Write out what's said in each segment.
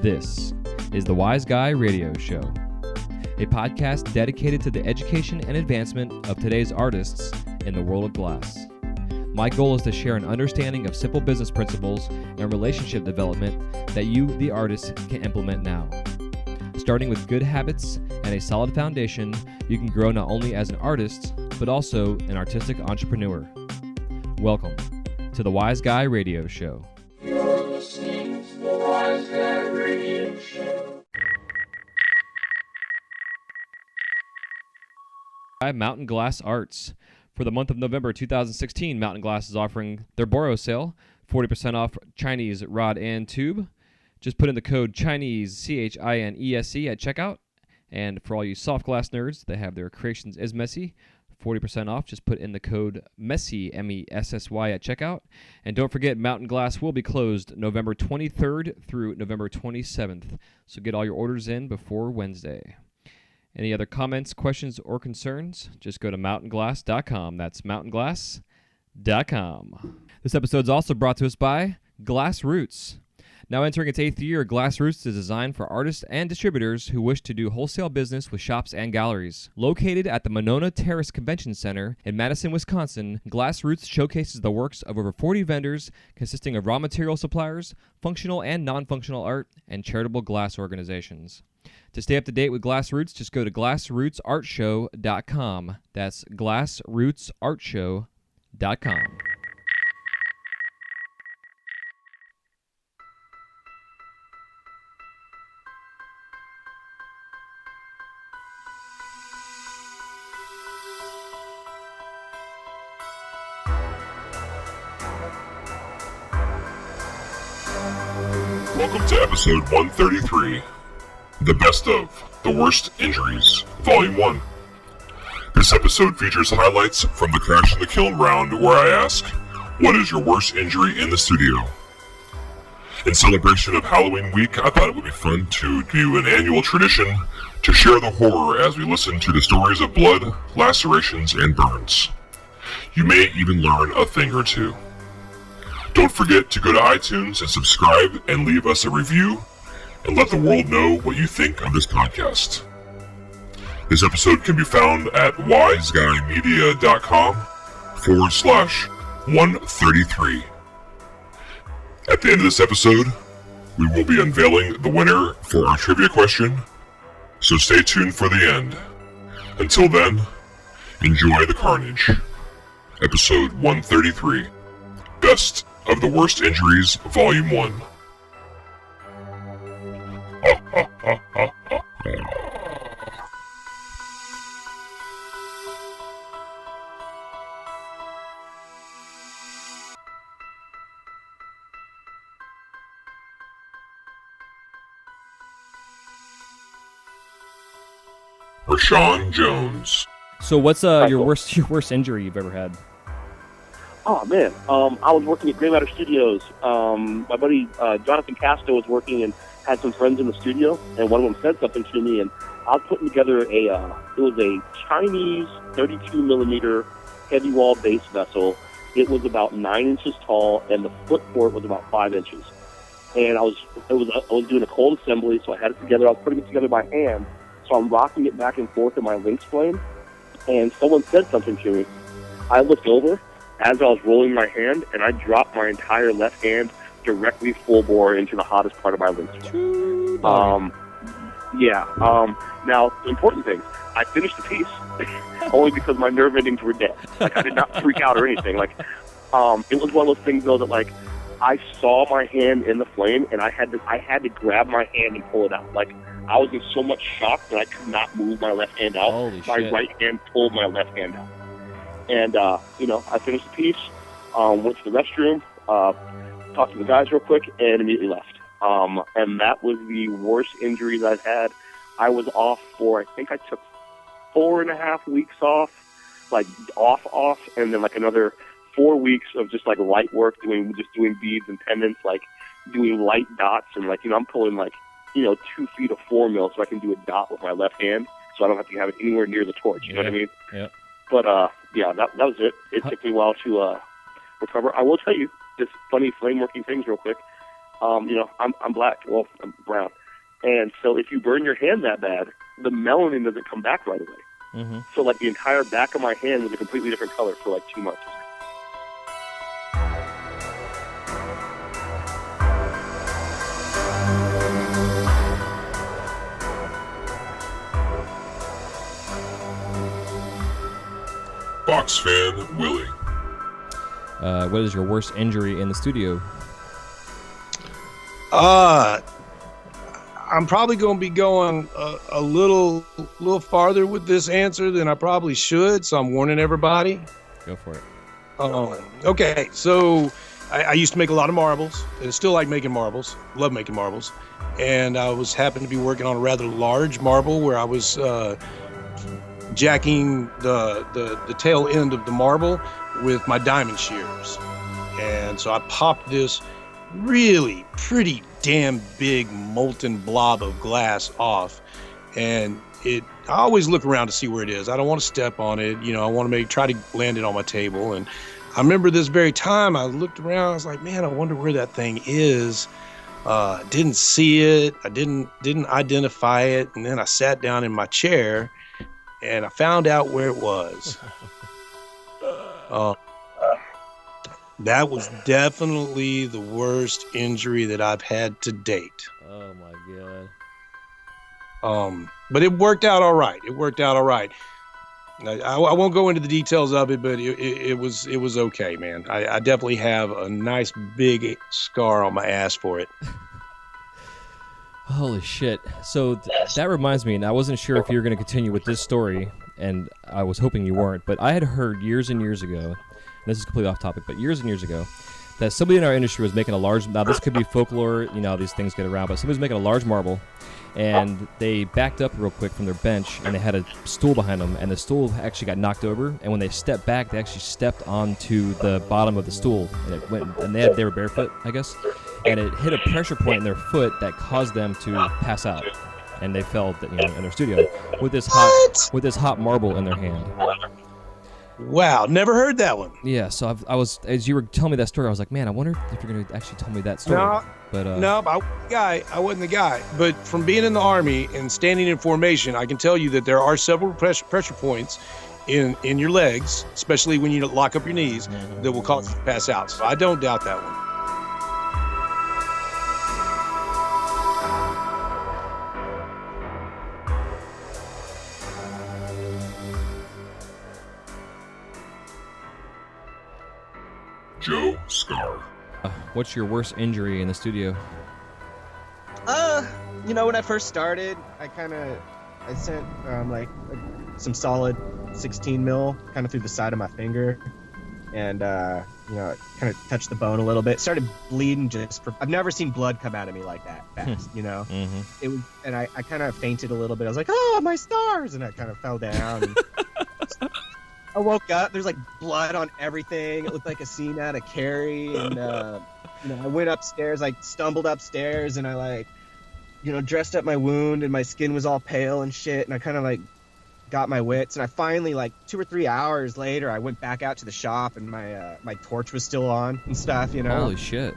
This is the Wise Guy Radio Show, a podcast dedicated to the education and advancement of today's artists in the world of glass. My goal is to share an understanding of simple business principles and relationship development that you, the artist, can implement now. Starting with good habits and a solid foundation, you can grow not only as an artist, but also an artistic entrepreneur. Welcome to the Wise Guy Radio Show. You're listening to the Wise Guy Radio Show. By Mountain Glass Arts. For the month of November 2016, Mountain Glass is offering their Boro sale, 40% off Chinese rod and tube. Just put in the code Chinese, CHINESE at checkout. And for all you soft glass nerds, they have their Creations is Messy, 40% off. Just put in the code MESSY, MESSY at checkout. And don't forget, Mountain Glass will be closed November 23rd through November 27th. So get all your orders in before Wednesday. Any other comments, questions, or concerns? Just go to mountainglass.com. That's mountainglass.com. This episode is also brought to us by Glass Roots. Now entering its 8th year, Glass Roots is designed for artists and distributors who wish to do wholesale business with shops and galleries. Located at the Monona Terrace Convention Center in Madison, Wisconsin, Glass Roots showcases the works of over 40 vendors consisting of raw material suppliers, functional and non-functional art, and charitable glass organizations. To stay up to date with Glass Roots, just go to glassrootsartshow.com. That's glassrootsartshow.com. Welcome to episode 133, The Best of, The Worst Injuries, Volume 1. This episode features highlights from the Crash in the Kiln round where I ask, what is your worst injury in the studio? In celebration of Halloween week, I thought it would be fun to do an annual tradition to share the horror as we listen to the stories of blood, lacerations, and burns. You may even learn a thing or two. Don't forget to go to iTunes and subscribe and leave us a review and let the world know what you think of this podcast. This episode can be found at wiseguymedia.com/133. At the end of this episode, we will be unveiling the winner for our trivia question, so stay tuned for the end. Until then, enjoy the carnage. Episode 133, Best of the Worst Injuries, Volume 1. Rashan Jones. So what's your worst injury you've ever had? Oh man, I was working at Gray Matter Studios. My buddy Jonathan Castro was working and had some friends in the studio, and one of them said something to me, and I was putting together it was a Chinese 32 millimeter heavy wall base vessel. It was about 9 inches tall, and the foot for it was about 5 inches. And I was doing a cold assembly, so I had it together. I was putting it together by hand, so I'm rocking it back and forth in my Lynx plane, and someone said something to me. I looked over as I was rolling my hand, and I dropped my entire left hand directly full bore into the hottest part of my Lynx plane. Now, the important thing, I finished the piece only because my nerve endings were dead. Like, I did not freak out or anything. Like, it was one of those things, though, that, like, I saw my hand in the flame, and I had to grab my hand and pull it out. Like, I was in so much shock that I could not move my left hand out. Holy my shit. right hand pulled my left hand out. And, I finished the piece, went to the restroom, talked to the guys real quick, and immediately left. And that was the worst injuries I've had. I was off for, I think I took 4.5 weeks off, like off, and then like another 4 weeks of just like light work, doing beads and pendants, like doing light dots, and like, I'm pulling like, 2 feet of 4 mil so I can do a dot with my left hand, so I don't have to have it anywhere near the torch, you know what I mean? Yeah. But, that was it. It took me a while to recover. I will tell you, just funny flame working things real quick. I'm black. Well, I'm brown. And so if you burn your hand that bad, the melanin doesn't come back right away. Mm-hmm. So like the entire back of my hand was a completely different color for like 2 months. Boxfan Willy. What is your worst injury in the studio? I'm probably going to be going a little farther with this answer than I probably should, so I'm warning everybody. Go for it. Okay, so I used to make a lot of marbles. I still like making marbles. Love making marbles. And I happened to be working on a rather large marble where I was jacking the tail end of the marble with my diamond shears. And so I popped this really pretty damn big molten blob of glass off, and I always look around to see where it is. I don't want to step on it, I want to try to land it on my table. And I remember this very time I looked around, I was like, man, I wonder where that thing is. Didn't see it, I didn't identify it, and then I sat down in my chair and I found out where it was. That was definitely the worst injury that I've had to date. Oh my god. But it worked out all right. I won't go into the details of it, but it was okay, man. I definitely have a nice big scar on my ass for it. Holy shit. So that reminds me, and I wasn't sure if you were going to continue with this story, and I was hoping you weren't, but I had heard years and years ago, and this is completely off topic, but years and years ago, that somebody in our industry was making a large, now this could be folklore, these things get around, but somebody was making a large marble, and they backed up real quick from their bench, and they had a stool behind them, and the stool actually got knocked over, and when they stepped back, they actually stepped onto the bottom of the stool, and it went, and they were barefoot, I guess, and it hit a pressure point in their foot that caused them to pass out, and they fell, in their studio with this hot marble in their hand. Wow, never heard that one. Yeah, so I was, as you were telling me that story, I was like, man, I wonder if you're going to actually tell me that story. No, but I wasn't the guy. But from being in the Army and standing in formation, I can tell you that there are several pressure points in your legs, especially when you lock up your knees, that will cause you to pass out. So I don't doubt that one. Joe Skar. What's your worst injury in the studio? When I first started, I sent some solid 16 mil kind of through the side of my finger, and it kind of touched the bone a little bit. Started bleeding I've never seen blood come out of me like that fast, Mm-hmm. It was, and I kind of fainted a little bit. I was like, oh, my stars, and I kind of fell down. And I woke up. There's blood on everything. It looked like a scene out of Carrie. And I went upstairs. I stumbled upstairs, and I dressed up my wound, and my skin was all pale and shit. And I kind of got my wits. And I finally 2 or 3 hours later, I went back out to the shop, and my torch was still on and stuff. Holy shit.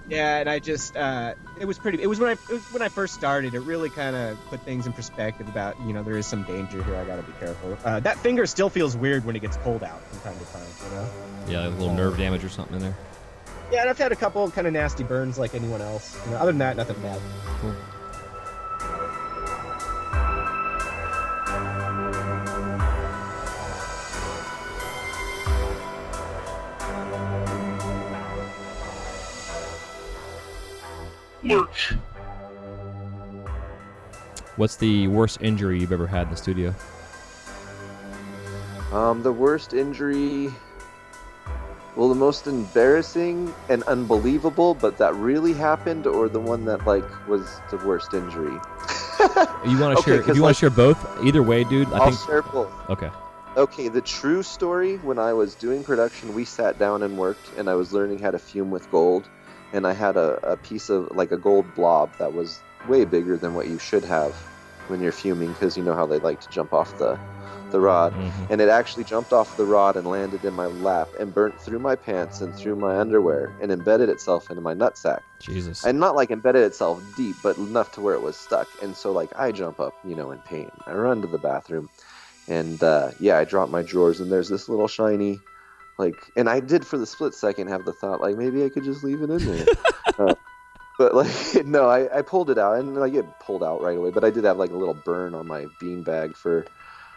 Yeah, and I just it was when I first started. It really kind of put things in perspective about there is some danger here. I gotta be careful. That finger still feels weird when it gets pulled out from time to time. Yeah, a little nerve damage or something in there. Yeah, and I've had a couple kind of nasty burns like anyone else. Other than that, nothing bad. Cool. Lurch. What's the worst injury you've ever had in the studio? The worst injury, well, the most embarrassing and unbelievable, but that really happened, or the one that was the worst injury? You want to share? If you want to share both, either way, dude. I'll share both. Okay. Okay, the true story, when I was doing production, we sat down and worked, and I was learning how to fume with gold, and I had a piece of, a gold blob that was way bigger than what you should have when you're fuming, because you know how they like to jump off the the rod, Mhm. and it actually jumped off the rod and landed in my lap and burnt through my pants and through my underwear and embedded itself into my nutsack. Jesus. And not like embedded itself deep, but enough to where it was stuck. And so like I jump up, you know, in pain. I run to the bathroom, and I drop my drawers, and there's this little shiny, like, and I did for the split second have the thought, like, maybe I could just leave it in there. But like, no, I pulled it out, and like it pulled out right away. But I did have like a little burn on my beanbag for,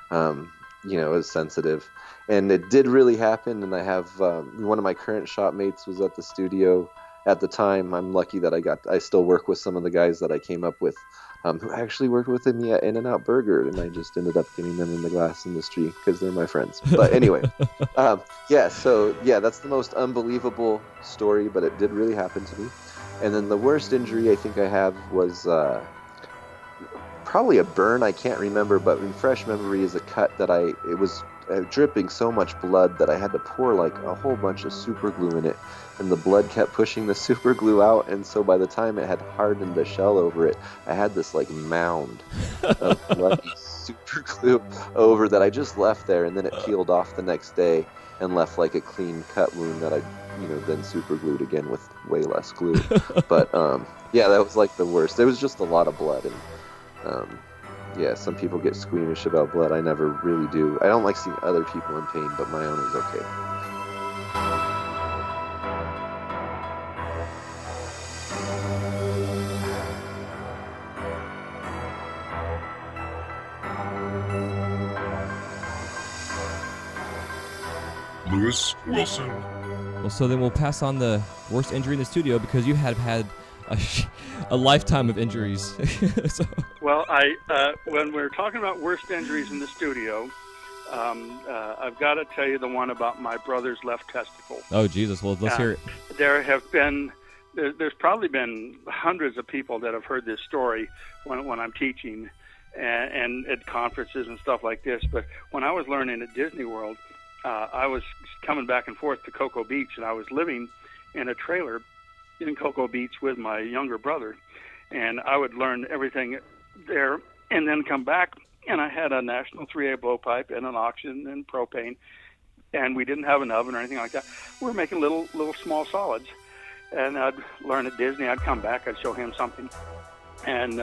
you know, it was sensitive, and it did really happen. And I have one of my current shop mates was at the studio at the time. I'm lucky that I still work with some of the guys that I came up with, who actually worked with me at In-N-Out Burger, and I just ended up getting them in the glass industry because they're my friends. But anyway, so that's the most unbelievable story, but it did really happen to me. And then the worst injury I think I have was probably a burn. I can't remember, but in fresh memory is a cut that it was dripping so much blood that I had to pour like a whole bunch of super glue in it, and the blood kept pushing the super glue out, and so by the time it had hardened the shell over it, I had this like mound of bloody super glue over that I just left there, and then it peeled off the next day and left like a clean cut wound that I, you know, then super glued again with way less glue. But that was like the worst. There was just a lot of blood, and some people get squeamish about blood. I never really do. I don't like seeing other people in pain, but my own is okay. Lewis Wilson. Well, so then we'll pass on the worst injury in the studio because you have had a lifetime of injuries. So. Well, when we're talking about worst injuries in the studio, I've got to tell you the one about my brother's left testicle. Oh, Jesus. Well, let's hear it. There's probably been hundreds of people that have heard this story when I'm teaching and at conferences and stuff like this. But when I was learning at Disney World, I was coming back and forth to Cocoa Beach, and I was living in a trailer in Cocoa Beach with my younger brother, and I would learn everything there and then come back, and I had a National 3A blowpipe and an oxygen and propane, and we didn't have an oven or anything like that. We were making little small solids, and I'd learn at Disney. I'd come back, I'd show him something, and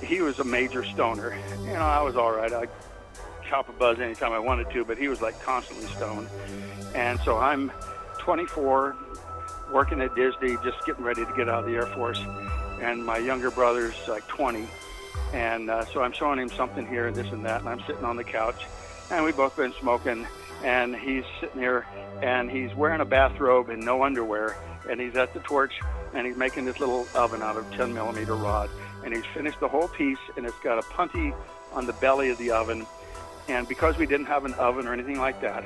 he was a major stoner. You know, I was all right. I'd chop a buzz anytime I wanted to, but he was like constantly stoned. And so I'm 24, working at Disney, just getting ready to get out of the Air Force, and my younger brother's like 20, and so I'm showing him something here and this and that, and I'm sitting on the couch, and we've both been smoking, and he's sitting here, and he's wearing a bathrobe and no underwear, and he's at the torch, and he's making this little oven out of 10 millimeter rod, and he's finished the whole piece, and it's got a punty on the belly of the oven, and because we didn't have an oven or anything like that,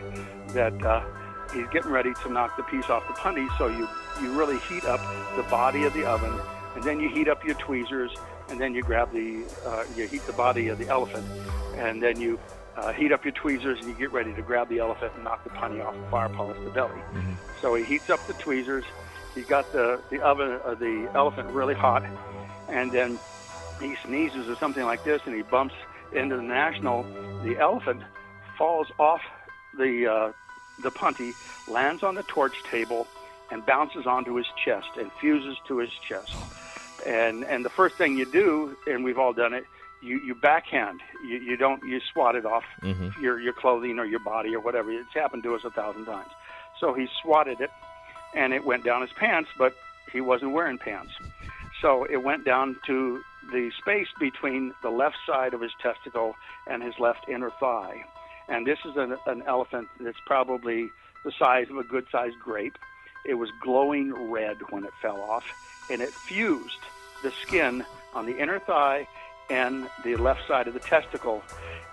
he's getting ready to knock the piece off the punty, so you really heat up the body of the oven, and then you heat up your tweezers, and then you grab you heat the body of the elephant, and then you heat up your tweezers, and you get ready to grab the elephant and knock the punty off and fire polish the belly. Mm-hmm. So he heats up the tweezers, he's got the elephant really hot, and then he sneezes or something like this, and he bumps into the National. The elephant falls off the punty, lands on the torch table, and bounces onto his chest and fuses to his chest. And the first thing you do, and we've all done it, you backhand. You swat it off your clothing or your body or whatever. It's happened to us 1,000 times. So he swatted it, and it went down his pants, but he wasn't wearing pants. So it went down to the space between the left side of his testicle and his left inner thigh. And this is an elephant that's probably the size of a good-sized grape. It was glowing red when it fell off, and it fused the skin on the inner thigh and the left side of the testicle.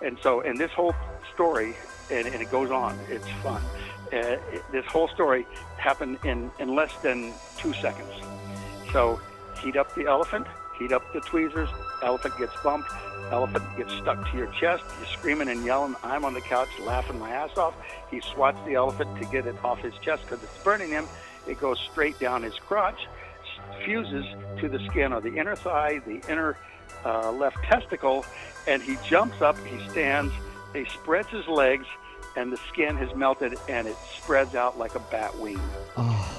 And so, and this whole story, and it goes on, it's fun. This whole story happened in less than 2 seconds. So heat up the elephant, heat up the tweezers, elephant gets bumped, elephant gets stuck to your chest, you're screaming and yelling. I'm on the couch laughing my ass off. He swats the elephant to get it off his chest because it's burning him. It goes straight down his crotch, fuses to the skin of the inner thigh, the inner left testicle, and he jumps up, he stands, he spreads his legs, and the skin has melted, and it spreads out like a bat wing.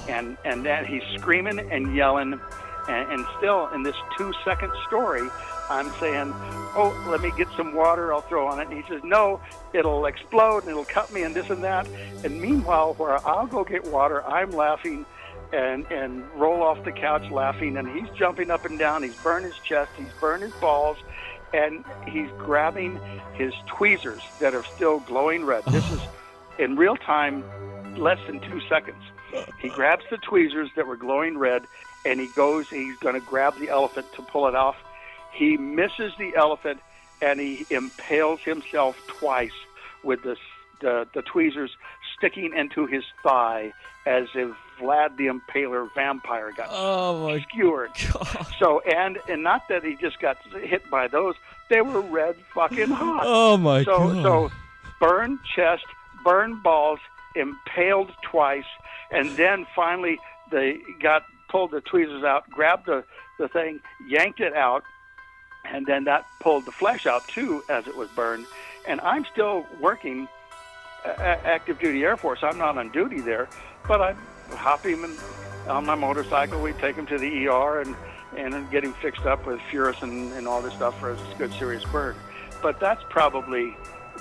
And then he's screaming and yelling, and still in this 2-second story, I'm saying, oh, let me get some water, I'll throw on it. And he says, no, it'll explode and it'll cut me and this and that. And meanwhile, where I'll go get water, I'm laughing and roll off the couch laughing. And he's jumping up and down. He's burned his chest. He's burned his balls. And he's grabbing his tweezers that are still glowing red. This is in real time, less than 2 seconds. He grabs the tweezers that were glowing red, and he's going to grab the elephant to pull it off. He misses the elephant, and he impales himself twice with the tweezers sticking into his thigh, as if Vlad the Impaler vampire got skewered. God. So, and not that he just got hit by those, they were red fucking hot. Oh my God. So burned chest, burned balls, impaled twice, and then finally they pulled the tweezers out, grabbed the thing, yanked it out, and then that pulled the flesh out too as it was burned. And I'm still working active duty Air Force. I'm not on duty there, but I hop him on my motorcycle. We take him to the ER and get him fixed up with Furus and all this stuff for a good serious burn. But that's probably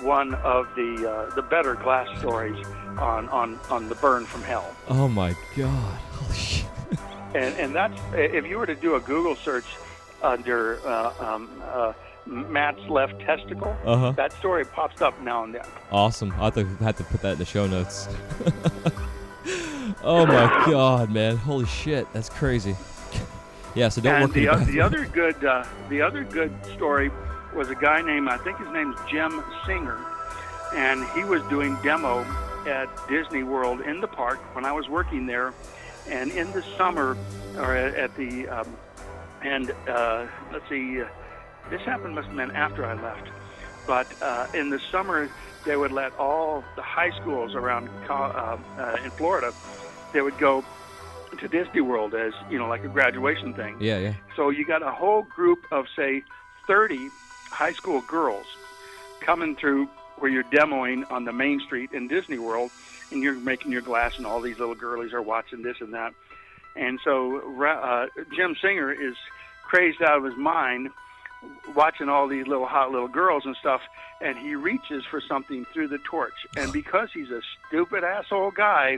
one of the better glass stories on the burn from hell. Oh my God. Holy shit. And that's, if you were to do a Google search under Matt's left testicle, that story pops up now and then. Awesome. I'll have to put that in the show notes. Oh my God, man. Holy shit. That's crazy. Yeah, so don't work in the bathroom. The other good story was a guy named, I think his name's Jim Singer, and he was doing demo at Disney World in the park when I was working there. And in the summer, or at the let's see, this must have been after I left. But in the summer, they would let all the high schools around in Florida, they would go to Disney World as, like a graduation thing. Yeah, yeah. So you got a whole group of, say, 30 high school girls coming through where you're demoing on the main street in Disney World, and you're making your glass, and all these little girlies are watching this and that. And so Jim Singer is crazed out of his mind watching all these hot little girls and stuff, and he reaches for something through the torch. And because he's a stupid asshole guy,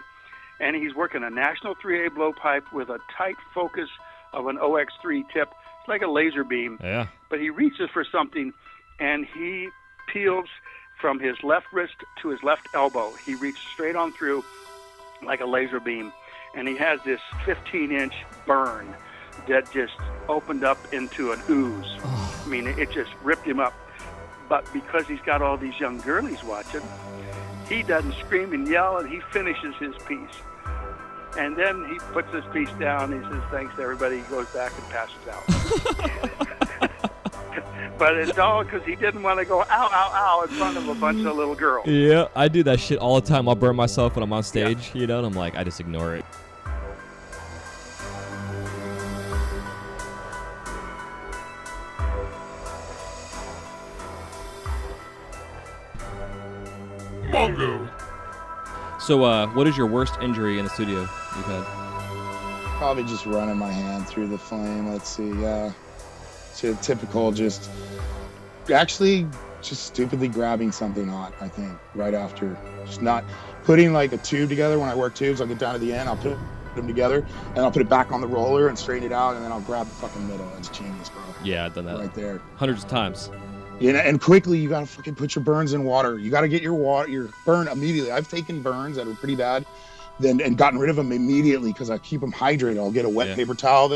and he's working a National 3A blowpipe with a tight focus of an OX3 tip, it's like a laser beam. Yeah. But he reaches for something, and he peels from his left wrist to his left elbow. He reached straight on through like a laser beam, and he has this 15-inch burn that just opened up into an ooze. I mean, it just ripped him up. But because he's got all these young girlies watching, he doesn't scream and yell, and he finishes his piece. And then he puts his piece down, he says, thanks to everybody, he goes back and passes out. But it's all because he didn't want to go, ow, ow, ow, in front of a bunch of little girls. Yeah, I do that shit all the time. I'll burn myself when I'm on stage, and I'm like, I just ignore it. Mongo. So, what is your worst injury in the studio you've had? Probably just running my hand through the flame. Let's see. So typical, just stupidly grabbing something hot, I think, right after. Just not putting like a tube together. When I work tubes, I'll get down to the end, I'll put them together, and I'll put it back on the roller and straighten it out, and then I'll grab the fucking middle. That's genius, bro. Yeah, I've done that. Right there. Hundreds of times. And quickly, you gotta fucking put your burns in water. You gotta get your burn immediately. I've taken burns that are pretty bad, and gotten rid of them immediately because I keep them hydrated. I'll get a wet paper towel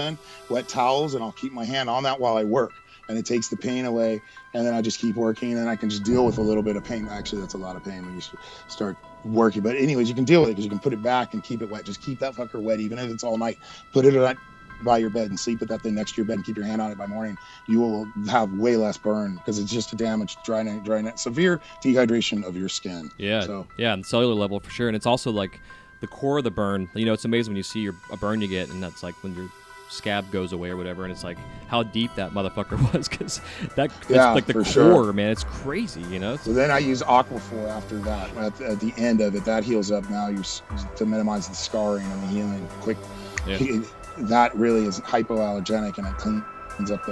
wet towels, and I'll keep my hand on that while I work. And it takes the pain away, and then I just keep working, and I can just deal with a little bit of pain. Actually, that's a lot of pain when you start working. But anyways, you can deal with it because you can put it back and keep it wet. Just keep that fucker wet, even if it's all night. Put it by your bed and sleep with that thing next to your bed and keep your hand on it by morning. You will have way less burn because it's just a damage, dry net, severe dehydration of your skin. Yeah, so, yeah, on the cellular level for sure. And it's also like the core of the burn. It's amazing when you see a burn you get, and that's like when you're scab goes away or whatever, and it's like how deep that motherfucker was, because that's Yeah, like the for core, sure. man. It's crazy, you know. So then I use Aquaphor after that. At the end of it, that heals up now. To minimize the scarring and the healing quick. Yeah. That really is hypoallergenic, and it cleans up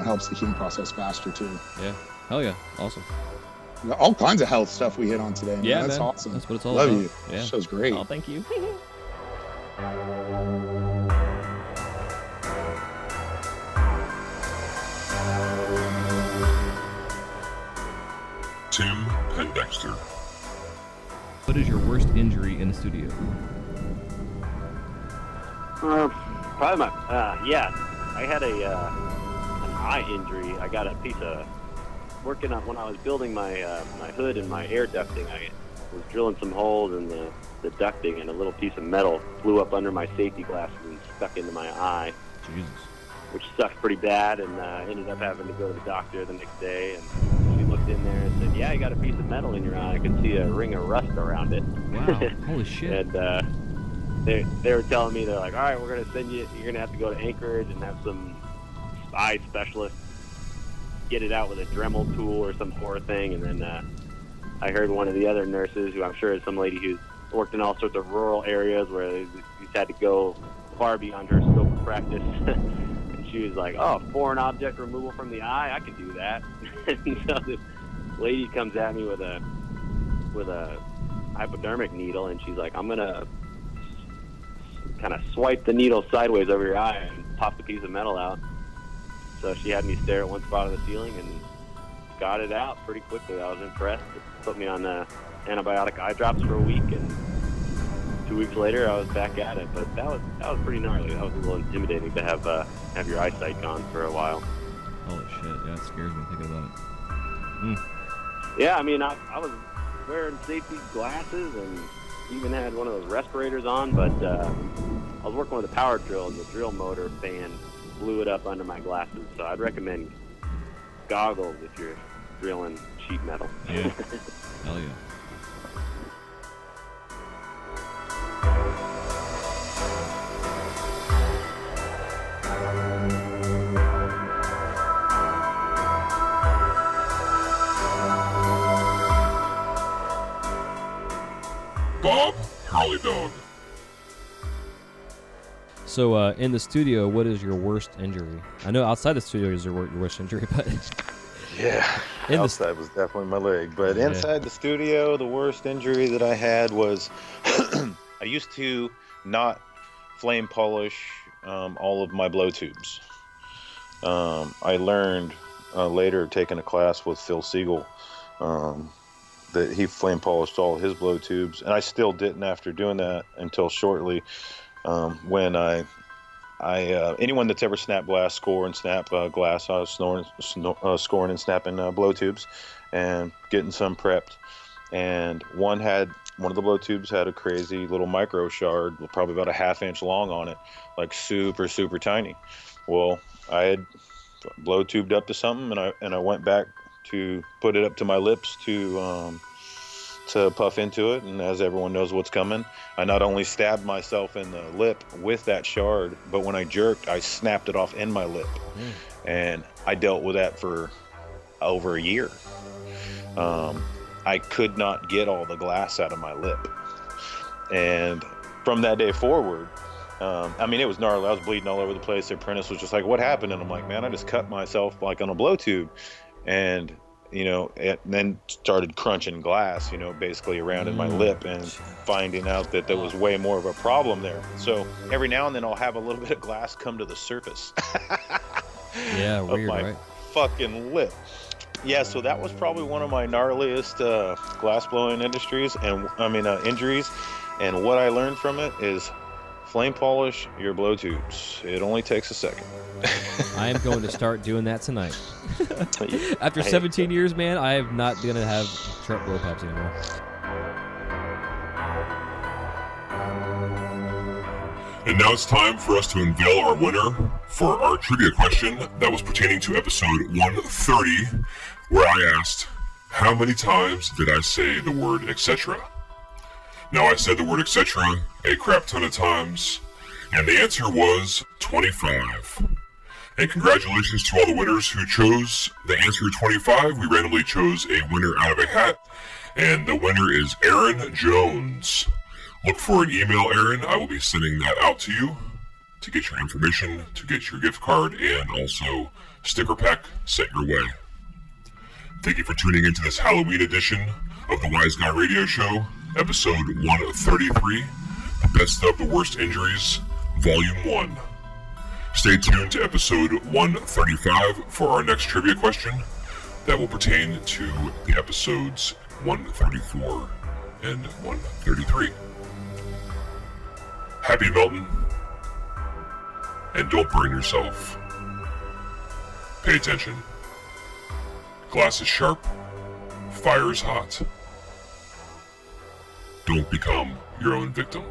helps the healing process faster too. Yeah. Hell yeah. Awesome. All kinds of health stuff we hit on today, man. Yeah, That's man. awesome. That's what it's all Love about. you. Yeah. This show's great. Oh, thank you. Tim Pendexter. What is your worst injury in the studio? Probably my I had an eye injury. I got a piece of working on when I was building my my hood and my air ducting. I was drilling some holes in the ducting, and a little piece of metal flew up under my safety glasses and stuck into my eye. Jesus. Which sucked pretty bad, and ended up having to go to the doctor the next day. And she looked in there and said, "Yeah, you got a piece of metal in your eye. I could see a ring of rust around it." Wow. Holy shit. And they were telling me, they're like, "All right, we're gonna send you. You're gonna have to go to Anchorage and have some eye specialist get it out with a Dremel tool or some horror thing." And then I heard one of the other nurses, who I'm sure is some lady who's worked in all sorts of rural areas where they just had to go far beyond her scope of practice. And she was like, "Oh, foreign object removal from the eye, I can do that." And so this lady comes at me with a hypodermic needle, and she's like, "I'm gonna kind of swipe the needle sideways over your eye and pop the piece of metal out." So she had me stare at one spot of the ceiling and got it out pretty quickly. I was impressed. It put me on antibiotic eye drops for a week, and 2 weeks later I was back at it. But that was pretty gnarly. That was a little intimidating to have your eyesight gone for a while. Holy shit. Yeah, it scares me thinking about it. Yeah, I mean, I was wearing safety glasses and even had one of those respirators on, but I was working with a power drill, and the drill motor fan blew it up under my glasses. So I'd recommend goggles if you're drilling sheet metal. Yeah. Hell yeah. Bob Harley Dog. So, in the studio, what is your worst injury? I know outside the studio is your worst injury, but yeah, outside was definitely my leg. But inside the studio, the worst injury that I had was I used to not flame polish all of my blow tubes. I learned later, taking a class with Phil Siegel, that he flame polished all his blow tubes, and I still didn't after doing that until shortly. When anyone that's ever snapped glass, score and snap glass, I was scoring and snapping blow tubes and getting some prepped. And one of the blow tubes had a crazy little micro shard, probably about a ½ inch long on it, like super, super tiny. Well, I had blow tubed up to something, and I went back to put it up to my lips to puff into it, and as everyone knows what's coming, I not only stabbed myself in the lip with that shard, but when I jerked, I snapped it off in my lip. And I dealt with that for over a year. I could not get all the glass out of my lip, and from that day forward, I mean, it was gnarly. I was bleeding all over the place. The apprentice was just like, "What happened?" And I'm like, "Man, I just cut myself like on a blow tube," and and then started crunching glass, basically around in my lip, and finding out that there was way more of a problem there. So every now and then I'll have a little bit of glass come to the surface. Yeah, weird, of my right? fucking lip. Yeah, so that was probably one of my gnarliest glass blowing injuries. And what I learned from it is flame polish your blow tubes. It only takes a second. I am going to start doing that tonight. After 17 years, man, I am not going to have sharp blow pops anymore. And now it's time for us to unveil our winner for our trivia question that was pertaining to episode 130, where I asked, how many times did I say the word etc.? Now, I said the word etc. a crap ton of times, And the answer was 25. And congratulations to all the winners who chose the answer 25. We randomly chose a winner out of a hat, and the winner is Rashan Jones. Look for an email, Aaron. I will be sending that out to you to get your information, to get your gift card, and also sticker pack sent your way. Thank you for tuning into this Halloween edition of the Wise Guy Radio Show, episode 133, The Best of the Worst Injuries, Volume 1. Stay tuned to episode 135 for our next trivia question that will pertain to the episodes 134 and 133. Happy melting, and don't burn yourself. Pay attention. Glass is sharp, fire is hot. Don't become your own victim.